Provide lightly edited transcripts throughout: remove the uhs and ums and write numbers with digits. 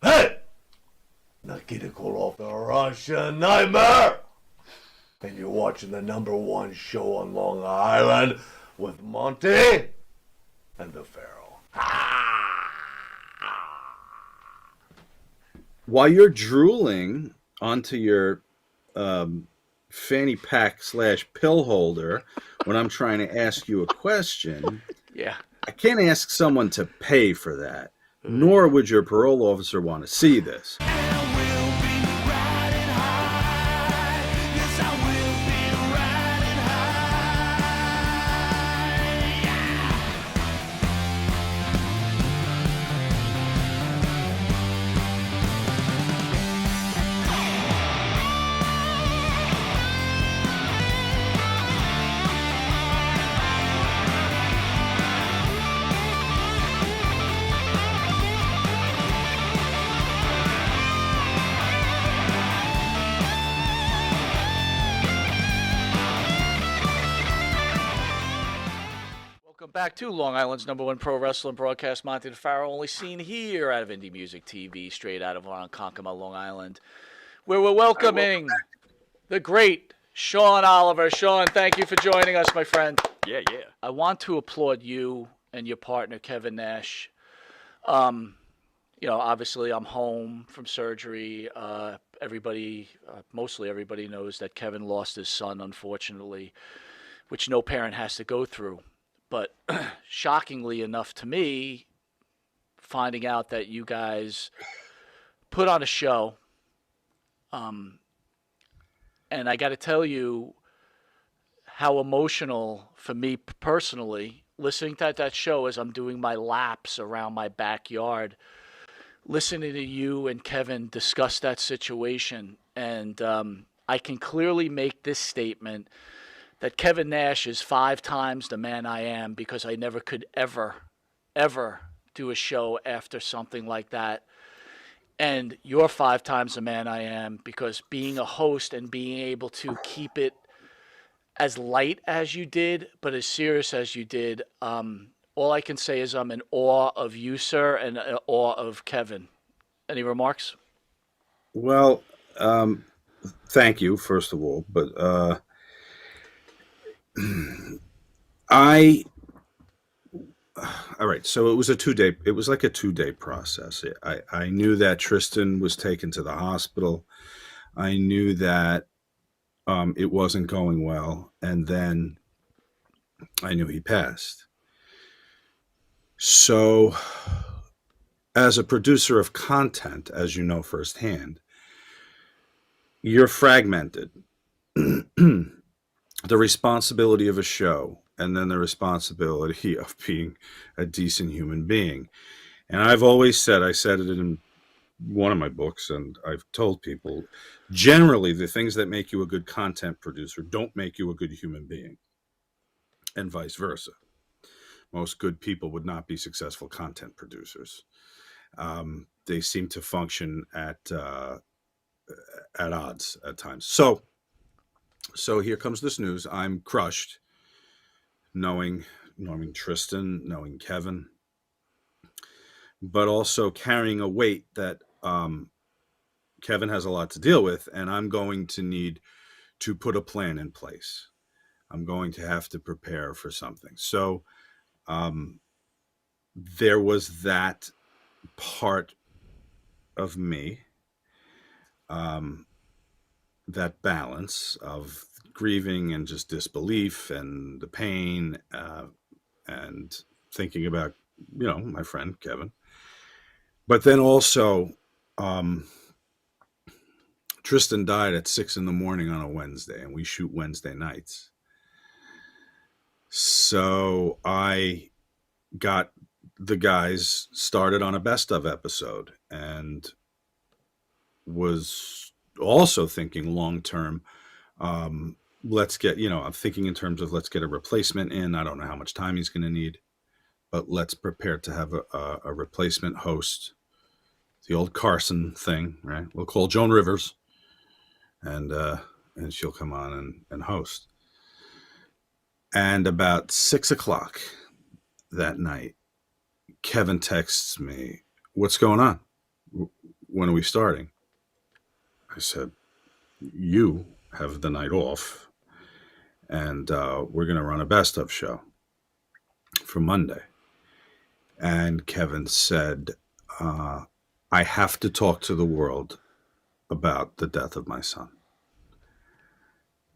Hey! Nikita Koloff, the Russian Nightmare! And you're watching the #1 show on Long Island with Monty and the Pharaoh. While you're drooling onto your fanny pack / pill holder when I'm trying to ask you a question, Yeah. I can't ask someone to pay for that, nor would your parole officer want to see this. Welcome back to Long Island's #1 pro wrestling broadcast, Monty the Pharaoh, only seen here out of Indie Music TV, straight out of Ronkonkoma, Long Island, where we're welcoming the great Sean Oliver. Sean, thank you for joining us, my friend. Yeah. I want to applaud you and your partner, Kevin Nash. Obviously I'm home from surgery. Mostly everybody knows that Kevin lost his son, unfortunately, which no parent has to go through. But shockingly enough to me, finding out that you guys put on a show, and I got to tell you how emotional for me personally, listening to that show as I'm doing my laps around my backyard, listening to you and Kevin discuss that situation. And I can clearly make this statement that Kevin Nash is 5 times the man I am, because I never could ever do a show after something like that. And you're 5 times the man I am, because being a host and being able to keep it as light as you did, but as serious as you did, all I can say is I'm in awe of you, sir, and in awe of Kevin. Any remarks? Well, thank you, first of all. But I all right. So it was like a 2-day process. I knew that Tristan was taken to the hospital. I knew that it wasn't going well, and then I knew he passed. So, as a producer of content, as you know firsthand, you're fragmented. The responsibility of a show, and then the responsibility of being a decent human being. And I've always said, I said it in one of my books, and I've told people, generally the things that make you a good content producer don't make you a good human being, and vice versa. Most good people would not be successful content producers. They seem to function at odds at times. So here comes this news. I'm crushed, knowing Tristan, knowing Kevin, but also carrying a weight that Kevin has a lot to deal with, and I'm going to need to put a plan in place. I'm going to have to prepare for something. So there was that part of me, that balance of grieving and just disbelief and the pain, and thinking about, my friend Kevin. But then also, Tristan died at 6 a.m. on a Wednesday, and we shoot Wednesday nights. So I got the guys started on a best of episode, and was also thinking long term. Let's get, I'm thinking in terms of, let's get a replacement in. I don't know how much time he's going to need, but let's prepare to have a replacement host. The old Carson thing, right? We'll call Joan Rivers, and she'll come on and host. And about 6 o'clock that night, Kevin texts me, "What's going on? when are we starting? I said, you have the night off, and we're going to run a best of show for Monday. And Kevin said, I have to talk to the world about the death of my son.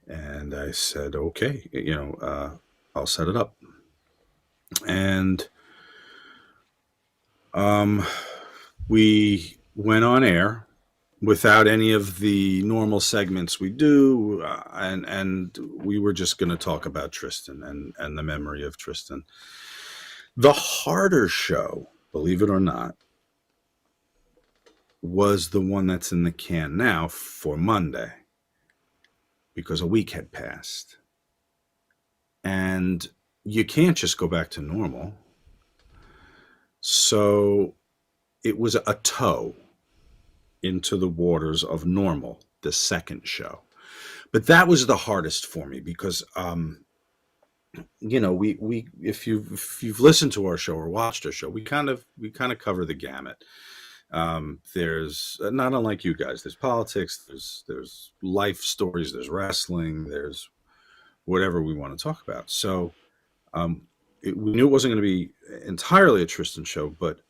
And I said, okay, I'll set it up. And we went on air without any of the normal segments we do, and we were just going to talk about Tristan and the memory of Tristan. The harder show, believe it or not, was the one that's in the can now for Monday, because a week had passed. And you can't just go back to normal. So it was a toe into the waters of normal, the second show. But that was the hardest for me because, we if you've listened to our show or watched our show, we kind of cover the gamut. There's not unlike you guys. There's politics. There's life stories. There's wrestling. There's whatever we want to talk about. So we knew it wasn't going to be entirely a Tristan show, but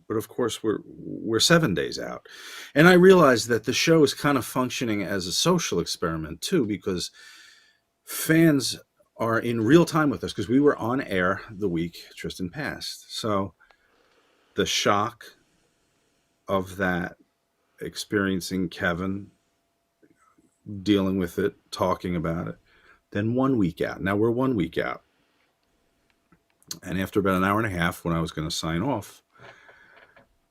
of course we're 7 days out, and I realized that the show is kind of functioning as a social experiment too, because fans are in real time with us because we were on air the week Tristan passed. So the shock of that, experiencing Kevin, dealing with it, talking about it, then 1 week out. Now we're 1 week out. And after about an hour and a half, when I was going to sign off,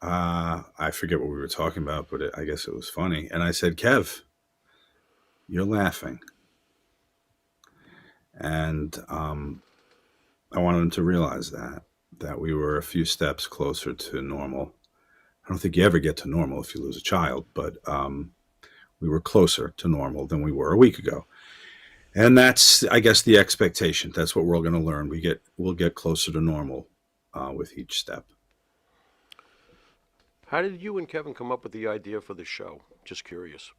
I forget what we were talking about, but I guess it was funny. And I said, Kev, you're laughing. And I wanted him to realize that we were a few steps closer to normal. I don't think you ever get to normal if you lose a child, but we were closer to normal than we were a week ago. And that's, I guess, the expectation. That's what we're all going to learn. We'll get closer to normal with each step. How did you and Kevin come up with the idea for the show? Just curious.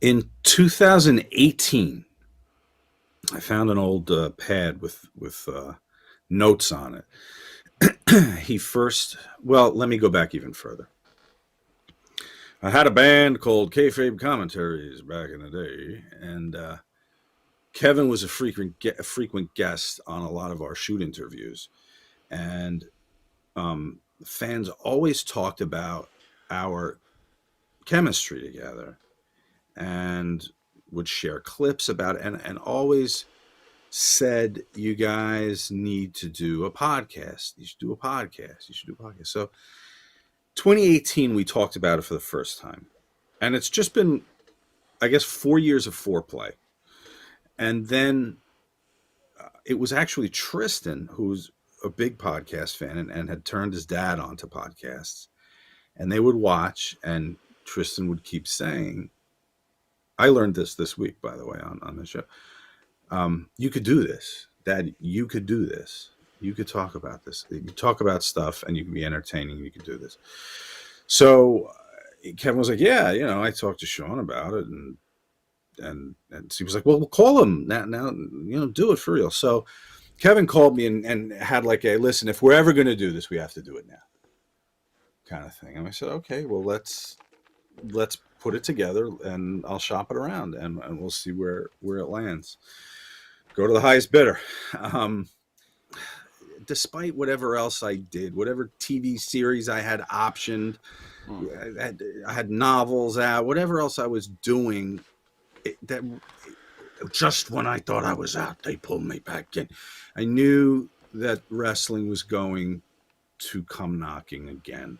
In 2018, I found an old pad with notes on it. Let me go back even further. I had a band called Kayfabe Commentaries back in the day, and Kevin was a frequent guest on a lot of our shoot interviews, and fans always talked about our chemistry together, and would share clips about it, and always said, you guys need to do a podcast. You should do a podcast. You should do a podcast. So 2018, we talked about it for the first time. And it's just been, I guess, 4 years of foreplay. And then it was actually Tristan, who's a big podcast fan and had turned his dad onto podcasts. And they would watch, and Tristan would keep saying, I learned this week, by the way, on the show. You could do this, Dad. You could do this. You could talk about this. You could talk about stuff, and you can be entertaining. You could do this. So Kevin was like, "Yeah, I talked to Sean about it," and he was like, "Well, we'll call him now. Do it for real." So Kevin called me and had like a listen. If we're ever going to do this, we have to do it now, kind of thing. And I said, "Okay, well, let's put it together, and I'll shop it around, and we'll see where it lands. Go to the highest bidder." Despite whatever else I did, whatever TV series I had optioned, I had novels out, whatever else I was doing, just when I thought I was out, they pulled me back in. I knew that wrestling was going to come knocking again.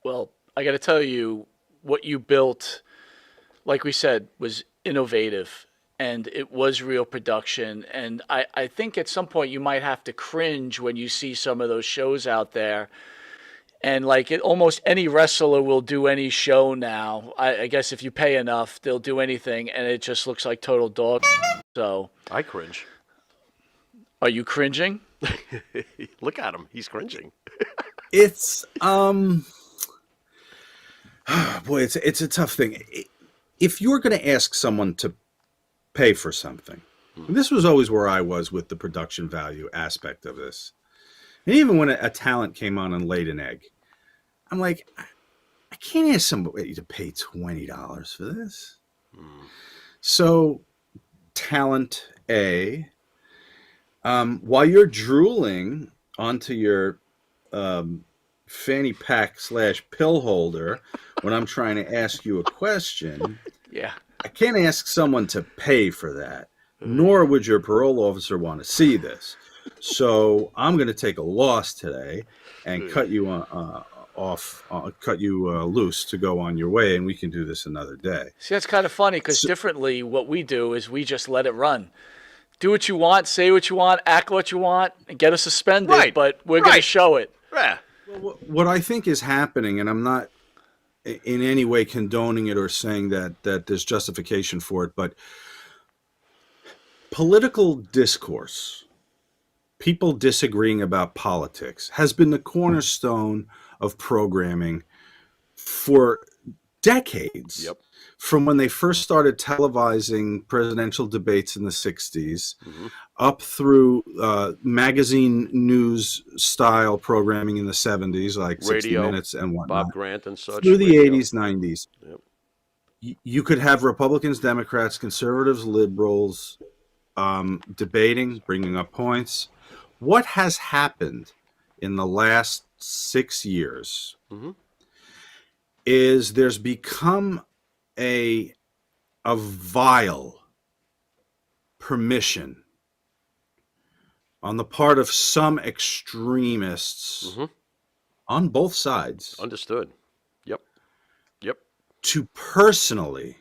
Well, I got to tell you, what you built, like we said, was innovative, and it was real production. And I think at some point you might have to cringe when you see some of those shows out there. And like almost any wrestler will do any show now. I guess if you pay enough, they'll do anything, and it just looks like total dog. So I cringe. are you cringing? Look at him. He's cringing. It's boy, it's a tough thing. If you're going to ask someone to pay for something, and this was always where I was with the production value aspect of this. And even when a talent came on and laid an egg, I'm like, I can't ask somebody to pay $20 for this. So, talent A, while you're drooling onto your fanny pack / pill holder when I'm trying to ask you a question, Yeah. I can't ask someone to pay for that, nor would your parole officer want to see this. So I'm going to take a loss today and cut you loose to go on your way, and we can do this another day. See, that's kind of funny because differently, what we do is we just let it run. Do what you want, say what you want, act what you want, and get us suspended. Right. But we're going to show it. Yeah. Well, what I think is happening, and I'm not in any way condoning it or saying that there's justification for it, but political discourse, people disagreeing about politics, has been the cornerstone of programming for decades. Yep. From when they first started televising presidential debates in the 60s, up through magazine news style programming in the 70s, like 60 Radio, Minutes and whatnot, Bob Grant and such. through the radio. 80s, 90s. Yep. You could have Republicans, Democrats, conservatives, liberals debating, bringing up points. What has happened in the last 6 years is there's become a vile permission on the part of some extremists on both sides Understood. Yep. Yep. to personally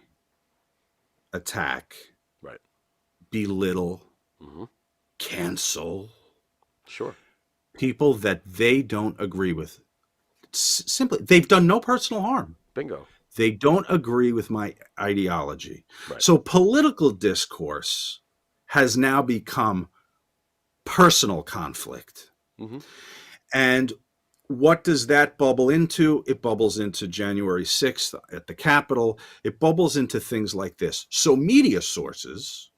attack, Right. belittle, cancel Sure. people that they don't agree with. Simply, they've done no personal harm. Bingo. They don't agree with my ideology. Right. So political discourse has now become personal conflict. And what does that bubble into? It bubbles into January 6th at the Capitol. It bubbles into things like this. So media sources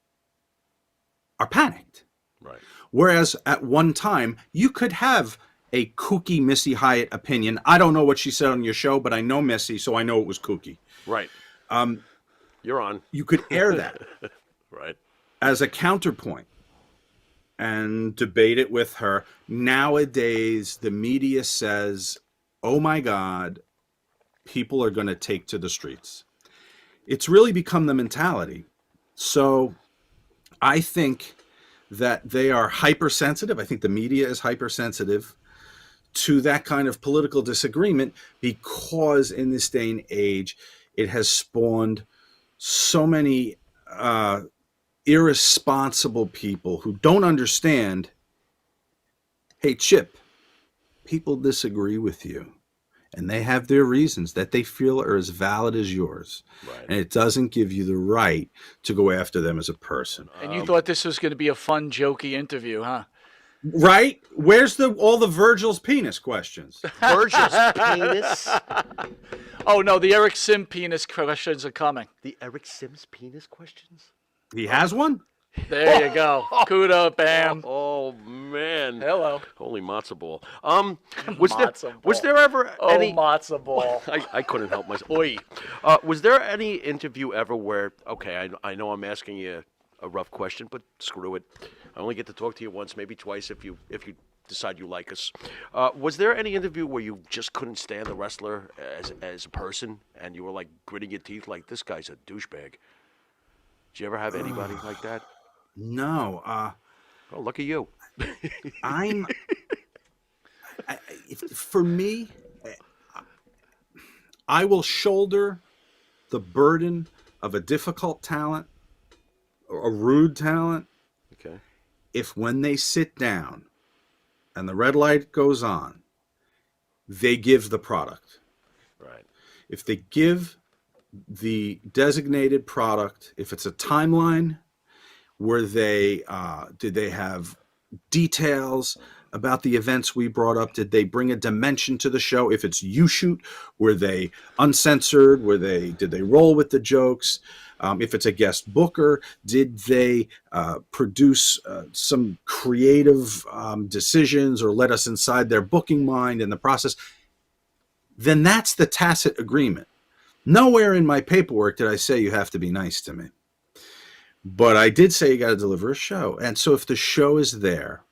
are panicked. Right. Whereas at one time, you could have a kooky Missy Hyatt opinion. I don't know what she said on your show, but I know Missy, so I know it was kooky. Right. You're on. You could air that Right. as a counterpoint and debate it with her. Nowadays, the media says, oh my God, people are going to take to the streets. It's really become the mentality. So I think that they are hypersensitive. I think the media is hypersensitive to that kind of political disagreement because in this day and age, it has spawned so many irresponsible people who don't understand, hey, Chip, people disagree with you. And they have their reasons that they feel are as valid as yours. Right. And it doesn't give you the right to go after them as a person. And you thought this was going to be a fun, jokey interview, huh? Right? Where's all the Virgil's penis questions? Virgil's penis. Oh, no, the Eric Sim penis questions are coming. The Eric Sims penis questions. He has one? There you go. Kudo, bam. Oh man. Hello. Holy matzo ball. Was Matzo there ever Oh, any? matzo ball. I couldn't help myself. Oi. Was there any interview ever where? Okay, I know I'm asking you a rough question, but screw it. I only get to talk to you once, maybe twice, if you decide you like us. Was there any interview where you just couldn't stand the wrestler as a person, and you were like gritting your teeth, like this guy's a douchebag? Did you ever have anybody like that? No. Oh, look at you. For me, I will shoulder the burden of a difficult talent, or a rude talent, Okay. if when they sit down and the red light goes on, they give the product. Right. If they give the designated product, if it's a timeline where they did they have details about the events we brought up? Did they bring a dimension to the show? If it's you shoot, were they uncensored? Did they roll with the jokes? If it's a guest booker, did they produce some creative decisions or let us inside their booking mind in the process? Then that's the tacit agreement. Nowhere in my paperwork did I say you have to be nice to me. But I did say you got to deliver a show. And so if the show is there,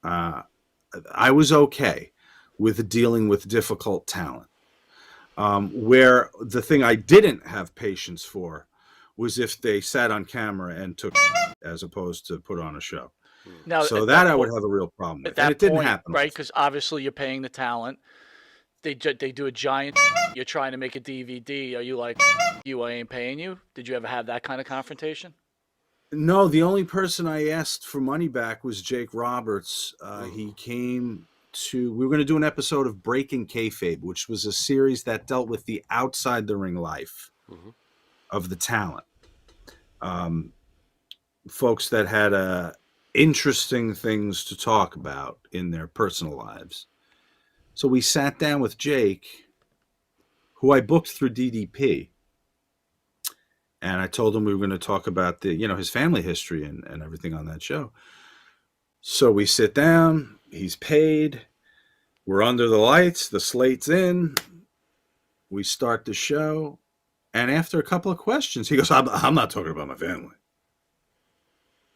I was okay with dealing with difficult talent. Where the thing I didn't have patience for was if they sat on camera and took as opposed to put on a show. Now, So at that I would point- have a real problem with. At that And it didn't point, happen. right? Because obviously you're paying the talent. They do a giant. You're trying to make a DVD. Are you like, you, I ain't paying you? Did you ever have that kind of confrontation? No, the only person I asked for money back was Jake Roberts. He came to. We were going to do an episode of Breaking Kayfabe, which was a series that dealt with the outside the ring life of the talent. Folks that had interesting things to talk about in their personal lives. So we sat down with Jake, who I booked through DDP. And I told him we were going to talk about his family history and everything on that show. So we sit down, he's paid, we're under the lights, the slate's in, we start the show. And after a couple of questions, he goes, I'm not talking about my family.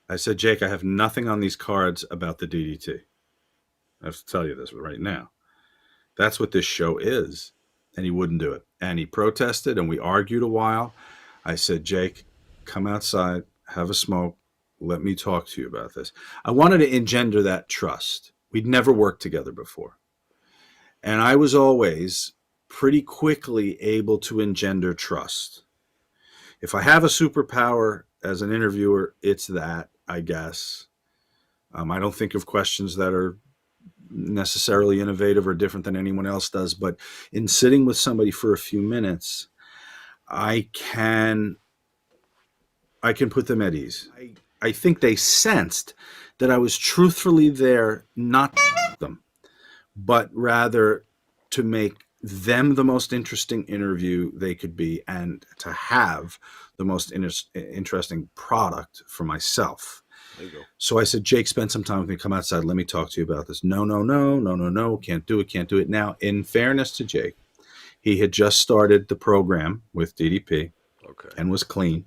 I said, Jake, I have nothing on these cards about the DDT. I have to tell you this right now. That's what this show is. And he wouldn't do it. And he protested and we argued a while. I said, Jake, come outside, have a smoke. Let me talk to you about this. I wanted to engender that trust. We'd never worked together before. And I was always pretty quickly able to engender trust. If I have a superpower as an interviewer, it's that, I guess. I don't think of questions that are necessarily innovative or different than anyone else does. But in sitting with somebody for a few minutes, I can put them at ease. I think they sensed that I was truthfully there not to them, but rather to make them the most interesting interview they could be and to have the most interesting product for myself. There you go. So I said, Jake, spend some time with me. Come outside. Let me talk to you about this. No. Can't do it. Now, in fairness to Jake, he had just started the program with DDP and was clean.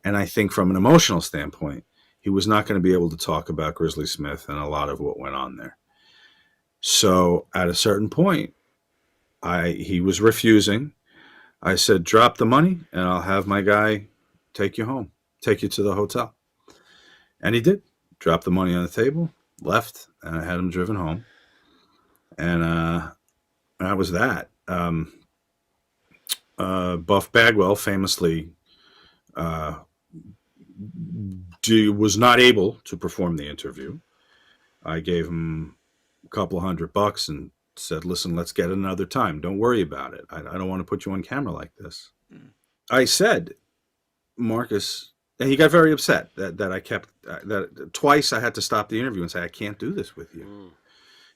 And I think from an emotional standpoint, he was not going to be able to talk about Grizzly Smith and a lot of what went on there. So at a certain point, he was refusing. I said, drop the money and I'll have my guy take you home, take you to the hotel. And he did. Dropped the money on the table, left, and I had him driven home. And that was that. Buff Bagwell famously was not able to perform the interview. I gave him a couple $100 and said, listen, let's get it another time. Don't worry about it. I don't want to put you on camera like this. I said, Marcus, and he got very upset that I kept, that twice I had to stop the interview and say, I can't do this with you.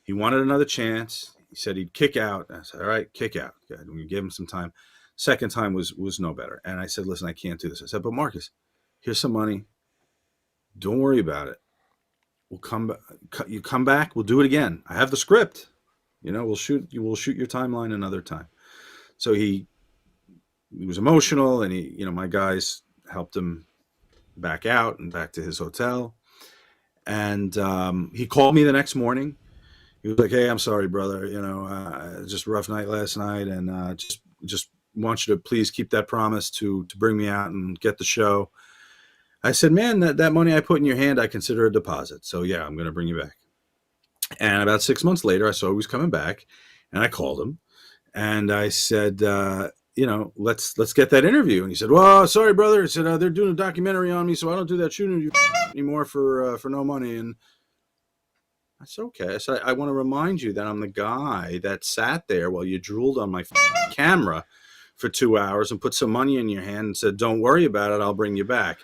He wanted another chance. He said he'd kick out. I said, all right, kick out. And we gave him some time. Second time was no better. And I said, listen, I can't do this. I said, but Marcus, here's some money. Don't worry about it. We'll you come back. We'll do it again. I have the script. We'll shoot your timeline another time. So he was emotional, and my guys helped him back out and back to his hotel. And he called me the next morning. He was like, hey, I'm sorry, brother. Just a rough night last night, and just want you to please keep that promise to bring me out and get the show. I said, man, that money I put in your hand, I consider a deposit. So yeah, I'm going to bring you back. And about 6 months later, I saw he was coming back, and I called him, and I said, let's get that interview. And he said, well, sorry, brother. He said, they're doing a documentary on me, so I don't do that shooting interview anymore for no money. And I said, okay. I said, I want to remind you that I'm the guy that sat there while you drooled on my camera for 2 hours and put some money in your hand and said, don't worry about it, I'll bring you back.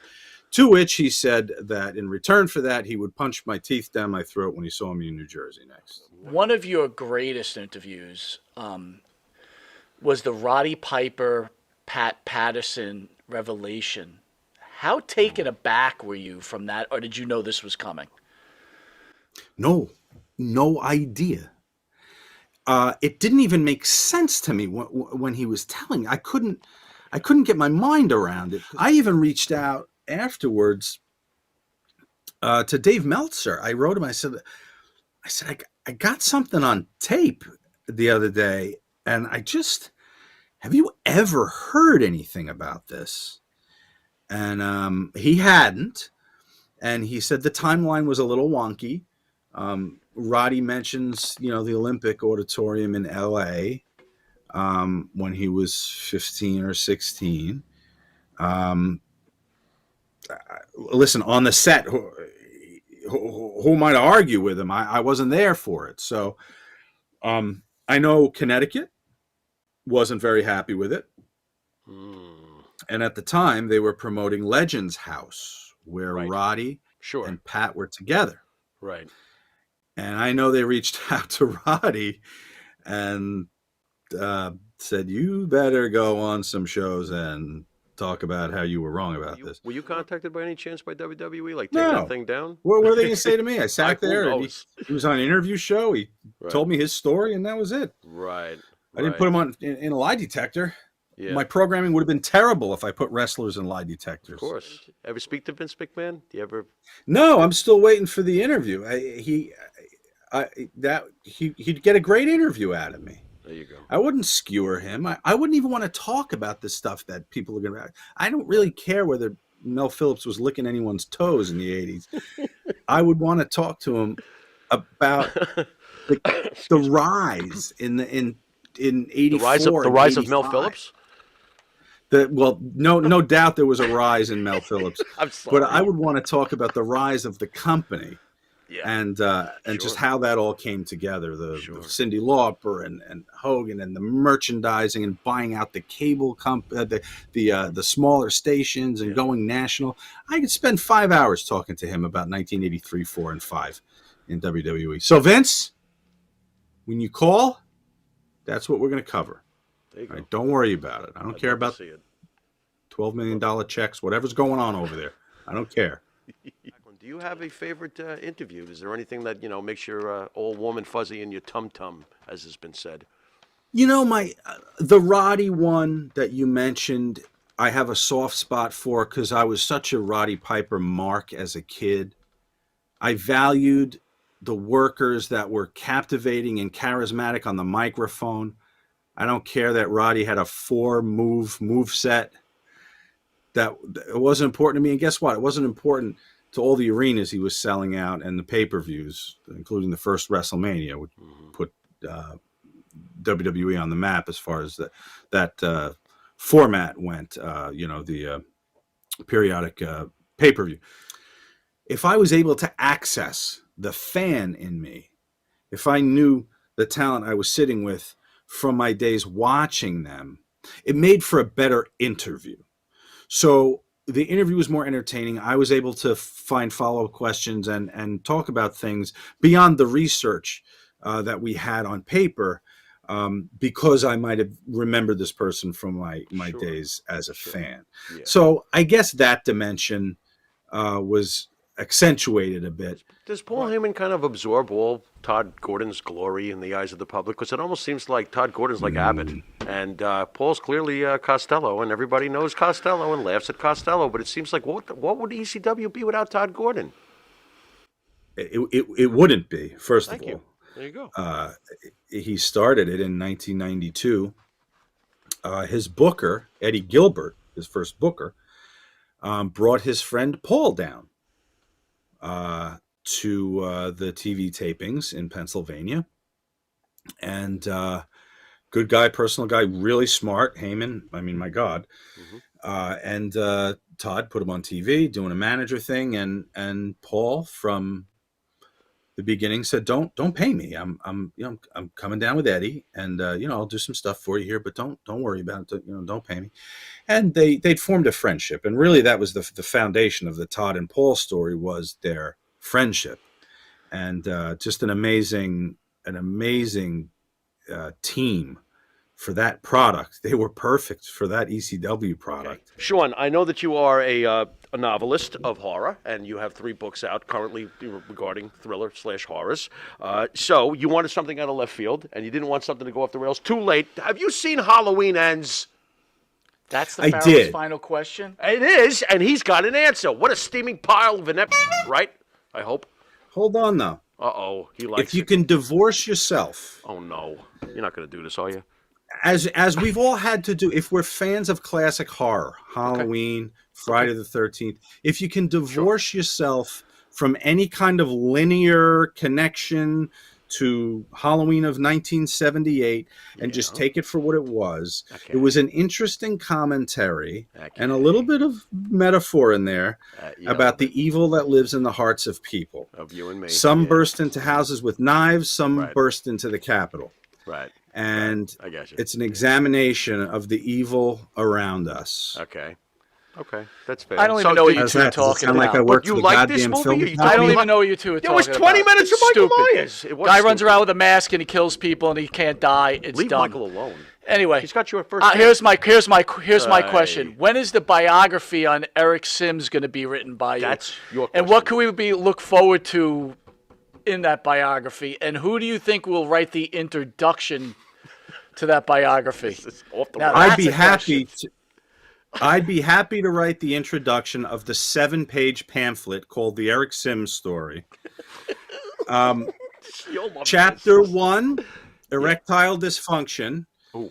To which he said that in return for that, he would punch my teeth down my throat when he saw me in New Jersey next. One of your greatest interviews was the Roddy Piper, Pat Patterson revelation. How taken aback were you from that, or did you know this was coming? No idea. It didn't even make sense to me when he was telling me. I couldn't get my mind around it. I even reached out afterwards to Dave Meltzer. I wrote him. I said, I got something on tape the other day, and have you ever heard anything about this? And he hadn't, and he said the timeline was a little wonky. Roddy mentions, the Olympic Auditorium in L.A. When he was 15 or 16. Listen, on the set, who am I to argue with him? I wasn't there for it. So I know Connecticut wasn't very happy with it. And at the time, they were promoting Legends House, where Roddy and Pat were together. Right. And I know they reached out to Roddy and said, you better go on some shows and talk about how you were wrong about this. Were you contacted by any chance by WWE? Like, take No. that thing down? What were they going to say to me? I sat there and he he was on an interview show. He told me his story, and that was it. Right. I didn't put him in a lie detector. Yeah. My programming would have been terrible if I put wrestlers in lie detectors. Of course. Ever speak to Vince McMahon? Do you ever? No, I'm still waiting for the interview. He'd get a great interview out of me. There you go. I wouldn't skewer him. I wouldn't even want to talk about the stuff that people are going to. I don't really care whether Mel Phillips was licking anyone's toes in the 80s. I would want to talk to him about the rise in 84. The rise of Mel Phillips? No doubt there was a rise in Mel Phillips. I'm sorry. But I would want to talk about the rise of the company. Yeah. And just how that all came together, the Cyndi Lauper and Hogan and the merchandising and buying out the cable the smaller stations and going national. I could spend 5 hours talking to him about 1983, 4, and 5 in WWE. So Vince, when you call, that's what we're going to cover. There you go. Right, don't worry about it. I don't care about $12 million checks, whatever's going on over there. I don't care. Do you have a favorite interview? Is there anything that makes your old warm and fuzzy in your tum-tum, as has been said? The Roddy one that you mentioned, I have a soft spot for because I was such a Roddy Piper mark as a kid. I valued the workers that were captivating and charismatic on the microphone. I don't care that Roddy had a 4-move set. That it wasn't important to me. And guess what? It wasn't important to all the arenas he was selling out and the pay-per-views, including the first WrestleMania, which put WWE on the map as far as that format went, the periodic pay-per-view. If I was able to access the fan in me, if I knew the talent I was sitting with from my days watching them, it made for a better interview. So the interview was more entertaining. I was able to find follow-up questions and talk about things beyond the research that we had on paper because I might have remembered this person from my days as a fan. Yeah. So I guess that dimension was accentuated a bit. Does Paul Heyman kind of absorb all Todd Gordon's glory in the eyes of the public? Because it almost seems like Todd Gordon's like Abbott, and Paul's clearly Costello, and everybody knows Costello and laughs at Costello. But it seems like what would ECW be without Todd Gordon? It wouldn't be. First of all, there you go. He started it in 1992. His booker, Eddie Gilbert, his first booker, brought his friend Paul down to the TV tapings in Pennsylvania. And good guy, personal guy, really smart. Heyman, I mean, my God. And Todd put him on TV doing a manager thing. And Paul, from the beginning said, don't pay me. I'm coming down with Eddie, and I'll do some stuff for you here, but don't worry about it. Don't pay me. And they'd formed a friendship, and really that was the foundation of the Todd and Paul story, was their friendship, and just an amazing team for that product. They were perfect for that ECW product. Okay. Sean, I know that you are a novelist of horror, and you have 3 books out currently regarding thriller/horrors. So you wanted something out of left field, and you didn't want something to go off the rails. Too late. Have you seen Halloween Ends? That's the I Pharaoh's did. final question? It is, and he's got an answer. What a steaming pile of an right? I hope. Hold on, though. Uh-oh, he likes If you it. can divorce yourself, Oh, no. You're not going to do this, are you? as we've all had to do, if we're fans of classic horror, Halloween, Friday the 13th, if you can divorce yourself from any kind of linear connection to Halloween of 1978 and just take it for what it was, it was an interesting commentary and a little bit of metaphor in there about the evil that lives in the hearts of people. Of you and me. Some burst into houses with knives, some burst into the Capitol. Right. And I got you. it's an examination of the evil around us. Okay. Okay, that's fair. I don't even know what you How's two are that? Does it talking sound like about. I worked You for the like this goddamn movie, film or you company? I don't Tell me even know what you two are It talking was about. 20 minutes of Michael Stupid. Myers. It was Guy runs stupid. around with a mask and he kills people and he can't die. It's Leave dumb. Michael alone. Anyway, He's got you at first. here's my question. When is the biography on Eric Sims going to be written by you? That's your And what can we look forward to in that biography? And who do you think will write the introduction to that biography? Off the Now, wall. I'd that's be a happy. question. I'd be happy to write the introduction of the 7-page pamphlet called "The Eric Sims Story." You'll love Chapter this. 1: Erectile dysfunction. Ooh.